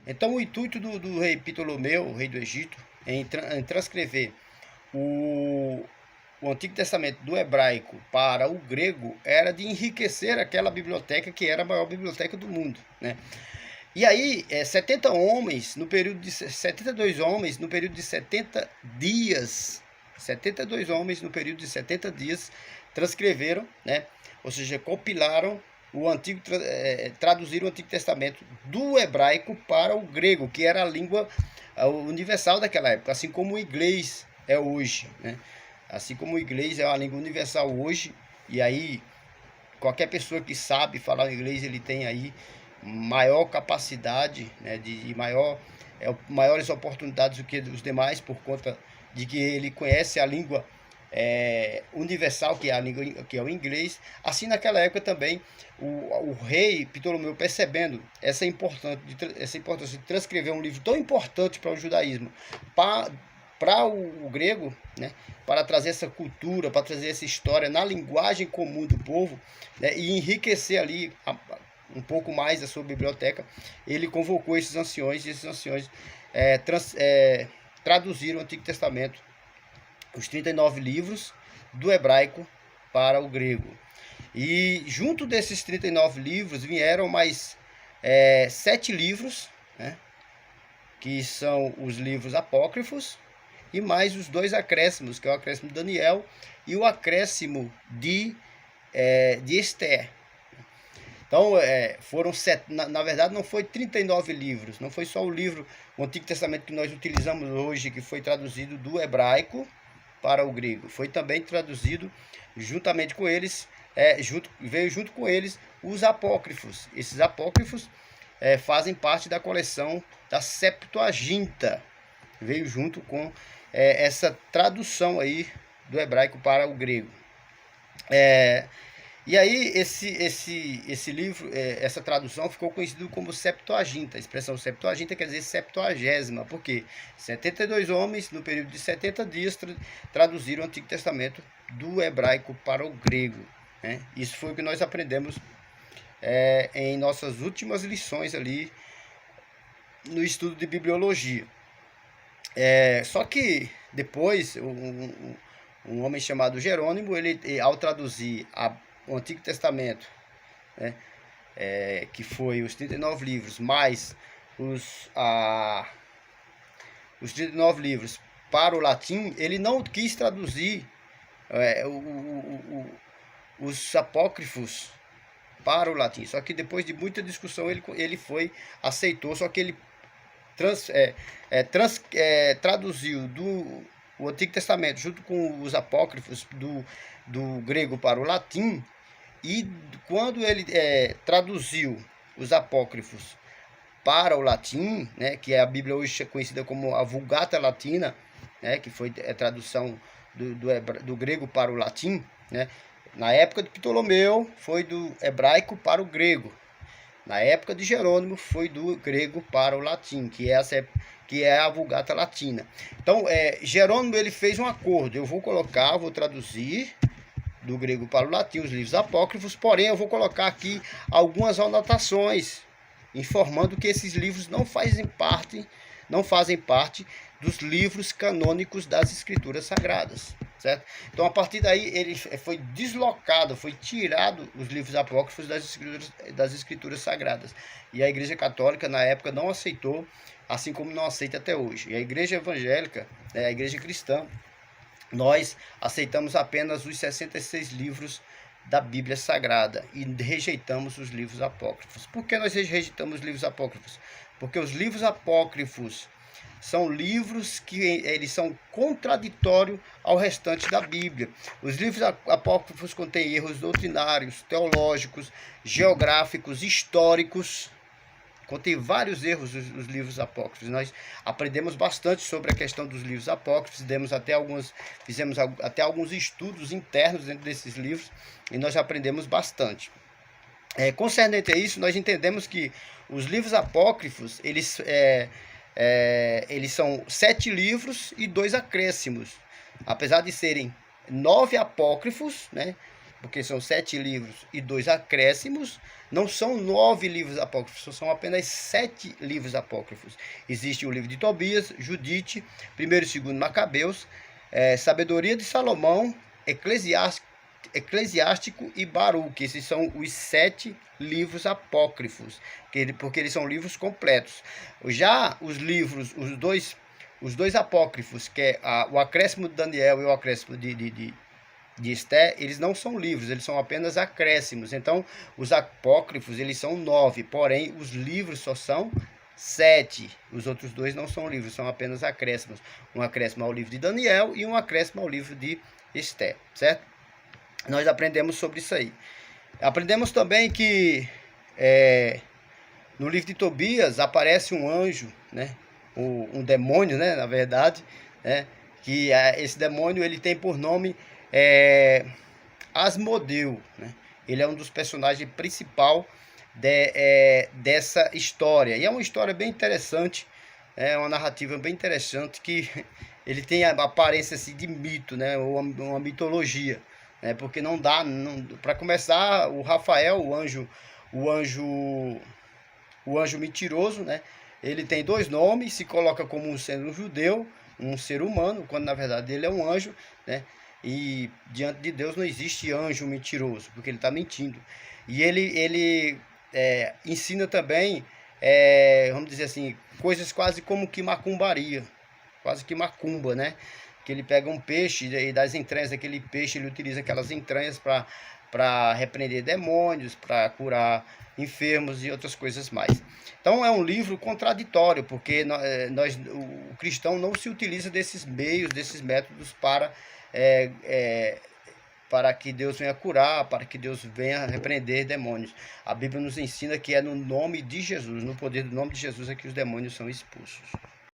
Então o intuito do rei Ptolomeu, rei do Egito, em transcrever o, o Antigo Testamento do hebraico para o grego era de enriquecer aquela biblioteca que era a maior biblioteca do mundo, né? E aí, 70 homens, no período de 72 homens, no período de 70 dias, 72 homens no período de 70 dias transcreveram, né? Ou seja, compilaram traduziram o Antigo Testamento do hebraico para o grego, que era a língua universal daquela época, assim como o inglês é hoje, né? Assim como o inglês é uma língua universal hoje, e aí qualquer pessoa que sabe falar inglês, ele tem aí maior capacidade, né, maiores oportunidades do que os demais, por conta de que ele conhece a língua universal, que é a língua, que é o inglês. Assim, naquela época também, o rei Ptolomeu, percebendo essa importância de transcrever um livro tão importante para o judaísmo, para o grego, né, para trazer essa cultura, para trazer essa história na linguagem comum do povo, né, e enriquecer ali um pouco mais da sua biblioteca, ele convocou esses anciões, e esses anciões traduziram o Antigo Testamento, os 39 livros, do hebraico para o grego. E junto desses 39 livros vieram mais 7 livros, né, que são os livros apócrifos, e mais os 2 acréscimos, que é o acréscimo de Daniel e o acréscimo de Esther. Então, na verdade, não foi 39 livros, não foi só o livro, o Antigo Testamento que nós utilizamos hoje, que foi traduzido do hebraico para o grego. Foi também traduzido juntamente com eles, veio junto com eles os apócrifos. Esses apócrifos fazem parte da coleção da Septuaginta. Veio junto com essa tradução aí do hebraico para o grego. E aí esse livro, essa tradução ficou conhecido como Septuaginta. A expressão Septuaginta quer dizer 70ª, porque 72 homens, no período de 70 dias, traduziram o Antigo Testamento do hebraico para o grego, né? Isso foi o que nós aprendemos em nossas últimas lições ali no estudo de bibliologia. Só que depois, um homem chamado Jerônimo, ele ao traduzir o Antigo Testamento, né, que foi os 39 livros, mais os 39 livros para o latim, ele não quis traduzir os apócrifos para o latim. Só que depois de muita discussão ele aceitou, só que ele traduziu o Antigo Testamento junto com os apócrifos do grego para o latim. E quando ele traduziu os apócrifos para o latim, né, que é a Bíblia hoje conhecida como a Vulgata Latina, né, que foi a tradução do grego para o latim, né, na época de Ptolomeu foi do hebraico para o grego. Na época de Jerônimo foi do grego para o latim, que é a Vulgata Latina. Então, Jerônimo ele fez um acordo. Eu vou traduzir do grego para o latim os livros apócrifos, porém eu vou colocar aqui algumas anotações informando que esses livros não fazem parte dos livros canônicos das Escrituras Sagradas, certo? Então, a partir daí, ele foi deslocado, foi tirado os livros apócrifos das Escrituras Sagradas. E a Igreja Católica, na época, não aceitou, assim como não aceita até hoje. E a Igreja Evangélica, a Igreja Cristã, nós aceitamos apenas os 66 livros da Bíblia Sagrada e rejeitamos os livros apócrifos. Por que nós rejeitamos os livros apócrifos? Porque os livros apócrifos são livros que eles são contraditórios ao restante da Bíblia. Os livros apócrifos contêm erros doutrinários, teológicos, geográficos, históricos. Contém vários erros os livros apócrifos. Nós aprendemos bastante sobre a questão dos livros apócrifos, fizemos até alguns estudos internos dentro desses livros e nós aprendemos bastante. Concernente a isso, nós entendemos que os livros apócrifos, eles são 7 livros e 2 acréscimos. Apesar de serem 9 apócrifos, né, porque são 7 livros e 2 acréscimos, não são 9 livros apócrifos, são apenas 7 livros apócrifos. Existe o livro de Tobias, Judite, 1º e 2º Macabeus, Sabedoria de Salomão, Eclesiástico e Baruque. Esses são os 7 livros apócrifos, porque eles são livros completos. Já os livros, os dois apócrifos, que é o acréscimo de Daniel e o acréscimo de Esté, eles não são livros, eles são apenas acréscimos. Então, os apócrifos, eles são 9, porém, os livros só são 7. Os outros 2 não são livros, são apenas acréscimos. Um acréscimo ao livro de Daniel e um acréscimo ao livro de Esté, certo? Nós aprendemos sobre isso aí. Aprendemos também que no livro de Tobias aparece um anjo, né? Um demônio, né? Na verdade, né? Que esse demônio ele tem por nome Asmodeu, né? Ele é um dos personagens principais dessa história. E é uma história bem interessante, é uma narrativa bem interessante que ele tem a aparência assim, de mito, né? Ou uma mitologia. Porque não dá, para começar, o Rafael, o anjo mentiroso, né? Ele tem 2 nomes, se coloca como sendo um judeu, um ser humano, quando na verdade ele é um anjo, né? E diante de Deus não existe anjo mentiroso, porque ele está mentindo. E ele ensina também, vamos dizer assim, coisas quase como que macumbaria, quase que macumba, né? Que ele pega um peixe e das entranhas daquele peixe ele utiliza aquelas entranhas para repreender demônios, para curar enfermos e outras coisas mais. Então é um livro contraditório, porque o cristão não se utiliza desses meios, desses métodos para que Deus venha curar, para que Deus venha repreender demônios. A Bíblia nos ensina que é no nome de Jesus, no poder do nome de Jesus é que os demônios são expulsos.